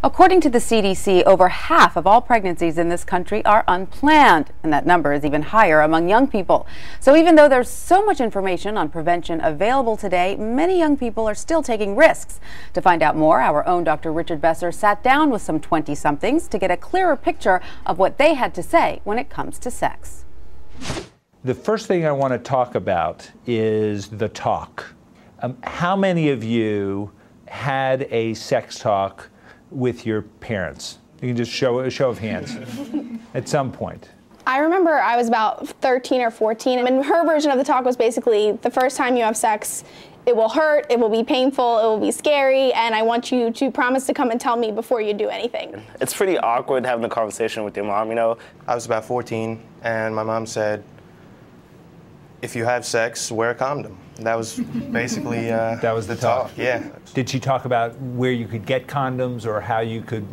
According to the CDC, over half of all pregnancies in this country are unplanned, and that number is even higher among young people. So even though there's so much information on prevention available today, many young people are still taking risks. To find out more, our own Dr. Richard Besser sat down with some 20-somethings to get a clearer picture of what they had to say when it comes to sex. The first thing I want to talk about is the talk. How many of you had a sex talk with your parents? You can just show a show of hands at some point. I remember I was about 13 or 14, and her version of the talk was basically, the first time you have sex, it will hurt, it will be painful, it will be scary, and I want you to promise to come and tell me before you do anything. It's pretty awkward having a conversation with your mom, you know? I was about 14, and my mom said, if you have sex, wear a condom. That was basically that was the talk. Yeah. Did she talk about where you could get condoms or how you could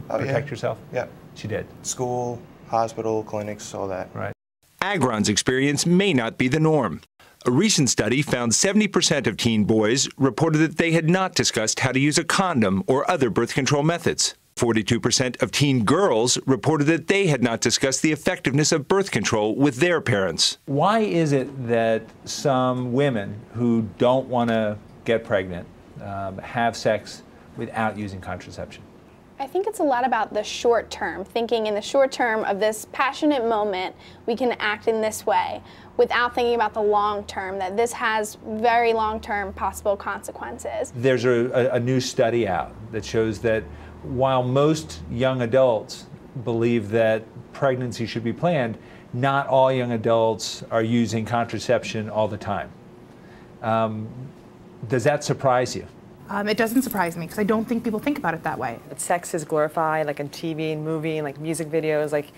protect yourself? Yeah. She did. School, hospital, clinics, all that. Right. Agron's experience may not be the norm. A recent study found 70% of teen boys reported that they had not discussed how to use a condom or other birth control methods. 42% of teen girls reported that they had not discussed the effectiveness of birth control with their parents. Why is it that some women who don't want to get pregnant have sex without using contraception? I think it's a lot about the short term, thinking in the short term of this passionate moment, we can act in this way, without thinking about the long term, that this has very long term possible consequences. There's a new study out that shows that while most young adults believe that pregnancy should be planned, not all young adults are using contraception all the time. Does that surprise you? It doesn't surprise me because I don't think people think about it that way. Sex is glorified, like on TV and movie and like music videos. Like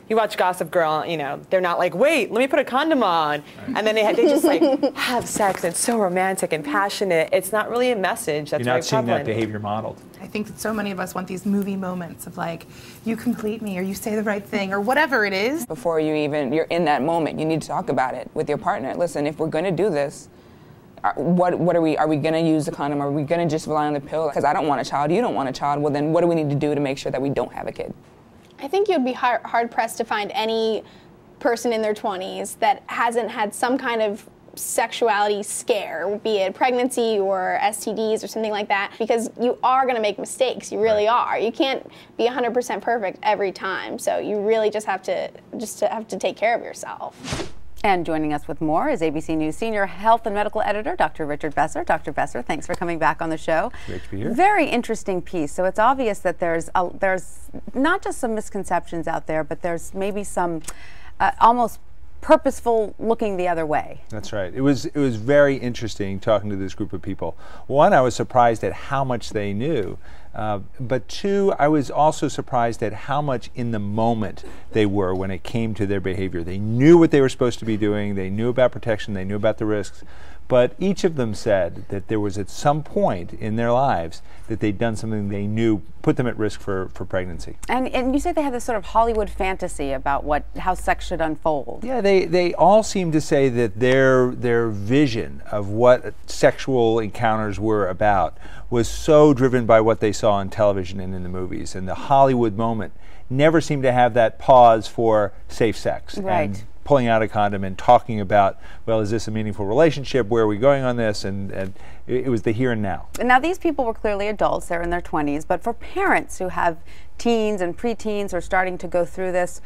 you watch Gossip Girl, you know, they're not like, wait, let me put a condom on, and then they just like have sex. And it's so romantic and passionate. It's not really a message that's You're not seeing prevalent. that behavior modeled. I think that so many of us want these movie moments of like, you complete me or you say the right thing or whatever it is. Before you're in that moment, you need to talk about it with your partner. Listen, if we're going to do this, what are we going to use the condom? Are we going to just rely on the pill? Because I don't want a child, you don't want a child. Well, then what do we need to do to make sure that we don't have a kid? I think you'd be hard-pressed to find any person in their 20s that hasn't had some kind of sexuality scare, be it pregnancy or STDs or something like that, because you are going to make mistakes. You really are. You can't be 100% perfect every time, so you really just have to take care of yourself. And joining us with more is ABC News Senior Health and Medical Editor, Dr. Richard Besser. Dr. Besser, thanks for coming back on the show. Great to be here. Very interesting piece. So it's obvious that there's not just some misconceptions out there, but there's maybe some almost purposeful looking the other way. That's right. It was very interesting talking to this group of people. One, I was surprised at how much they knew. But two, I was also surprised at how much in the moment they were when it came to their behavior. They knew what they were supposed to be doing, they knew about protection, they knew about the risks, but each of them said that there was at some point in their lives that they'd done something they knew put them at risk for pregnancy. And you say they had this sort of Hollywood fantasy about how sex should unfold. Yeah, they all seem to say that their vision of what sexual encounters were about was so driven by what they saw on television and in the movies, and the Hollywood moment never seemed to have that pause for safe sex. Right. And pulling out a condom and talking about, well, is this a meaningful relationship? Where are we going on this? And it was the here and now. And now these people were clearly adults, they're in their 20s, but for parents who have teens and preteens or starting to go through this,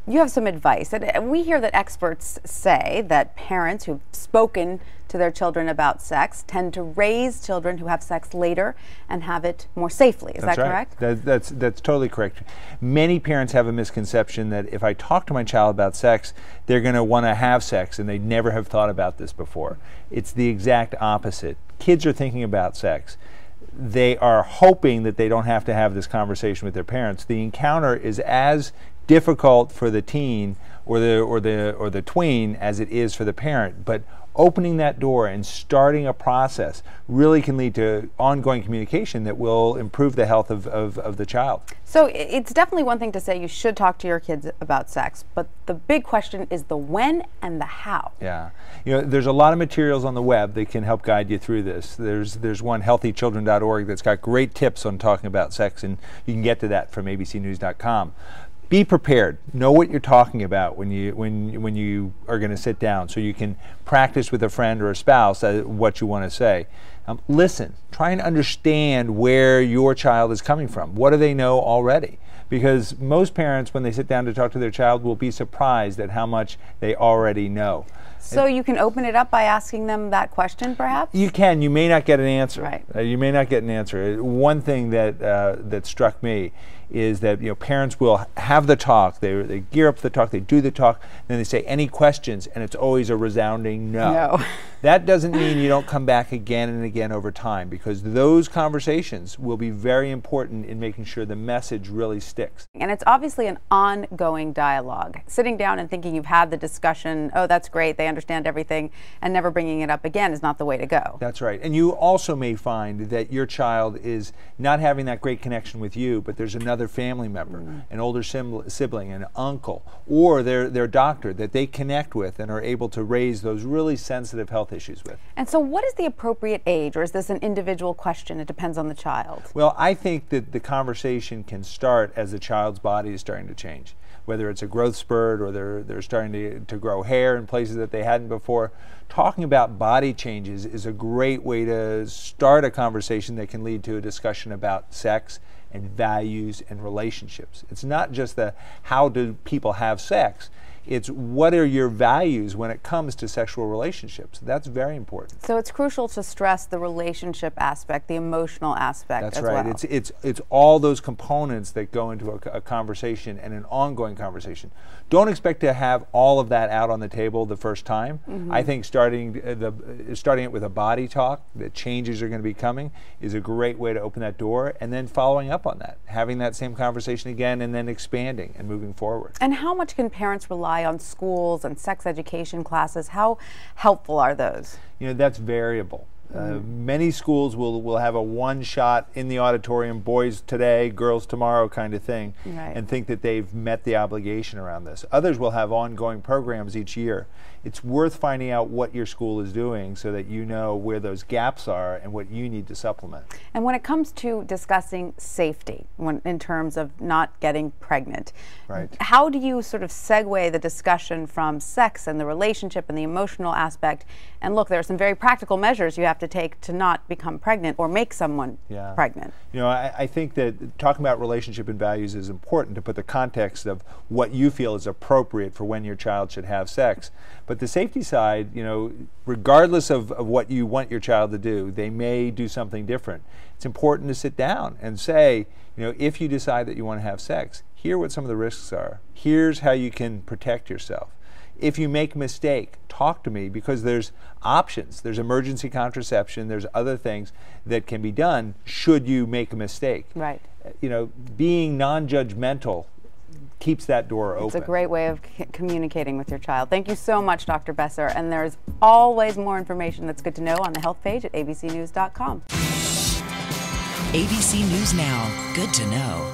you have some advice. And we hear that experts say that parents who've spoken to their children about sex tend to raise children who have sex later and have it more safely. Is that correct? That's totally correct. Many parents have a misconception that if I talk to my child about sex, they're going to want to have sex, and they never have thought about this before. It's the exact opposite. Kids are thinking about sex. They are hoping that they don't have to have this conversation with their parents. The encounter is as difficult for the teen or the tween as it is for the parent, but opening that door and starting a process really can lead to ongoing communication that will improve the health of the child. So it's definitely one thing to say you should talk to your kids about sex, but the big question is the when and the how. Yeah. You know, there's a lot of materials on the web that can help guide you through this. There's one, healthychildren.org, that's got great tips on talking about sex, and you can get to that from abcnews.com. Be prepared. Know what you're talking about when you are going to sit down, so you can practice with a friend or a spouse what you want to say. Listen. Try and understand where your child is coming from. What do they know already? Because most parents, when they sit down to talk to their child, will be surprised at how much they already know. So you can open it up by asking them that question, perhaps? You can. You may not get an answer. Right. You may not get an answer. One thing that struck me is that, you know, parents will have the talk, they gear up the talk, they do the talk, then they say any questions, and it's always a resounding no. No. That doesn't mean you don't come back again and again over time, because those conversations will be very important in making sure the message really sticks. And it's obviously an ongoing dialogue. Sitting down and thinking you've had the discussion, oh, that's great, they understand everything, and never bringing it up again is not the way to go. That's right. And you also may find that your child is not having that great connection with you, but there's another family member, an older sibling, an uncle, or their doctor that they connect with and are able to raise those really sensitive health issues with. And so what is the appropriate age, or is this an individual question? It depends on the child. Well, I think that the conversation can start as the child's body is starting to change. Whether it's a growth spurt or they're starting to grow hair in places that they hadn't before. Talking about body changes is a great way to start a conversation that can lead to a discussion about sex and values and relationships. It's not just the how do people have sex, it's what are your values when it comes to sexual relationships. That's very important. So it's crucial to stress the relationship aspect, the emotional aspect as well. That's right. It's all those components that go into a conversation and an ongoing conversation. Don't expect to have all of that out on the table the first time. I think starting it with a body talk, that changes are going to be coming, is a great way to open that door, and then following up on that, having that same conversation again, and then expanding and moving forward. And how much can parents rely on schools and sex education classes? How helpful are those? You know, that's variable. Many schools will have a one-shot in the auditorium, boys today, girls tomorrow kind of thing, and think that they've met the obligation around this. Others will have ongoing programs each year. It's worth finding out what your school is doing so that you know where those gaps are and what you need to supplement. And when it comes to discussing safety, in terms of not getting pregnant, how do you sort of segue the discussion from sex and the relationship and the emotional aspect? And look, there are some very practical measures you have to take to not become pregnant or make someone pregnant. You know, I think that talking about relationship and values is important to put the context of what you feel is appropriate for when your child should have sex. But the safety side, you know, regardless of what you want your child to do, they may do something different. It's important to sit down and say, you know, if you decide that you want to have sex, here are what some of the risks are. Here's how you can protect yourself. If you make a mistake, talk to me, because there's options. There's emergency contraception. There's other things that can be done should you make a mistake. Right. You know, being non-judgmental keeps that door open. It's a great way of communicating with your child. Thank you so much, Dr. Besser. And there's always more information that's good to know on the health page at abcnews.com. ABC News Now. Good to know.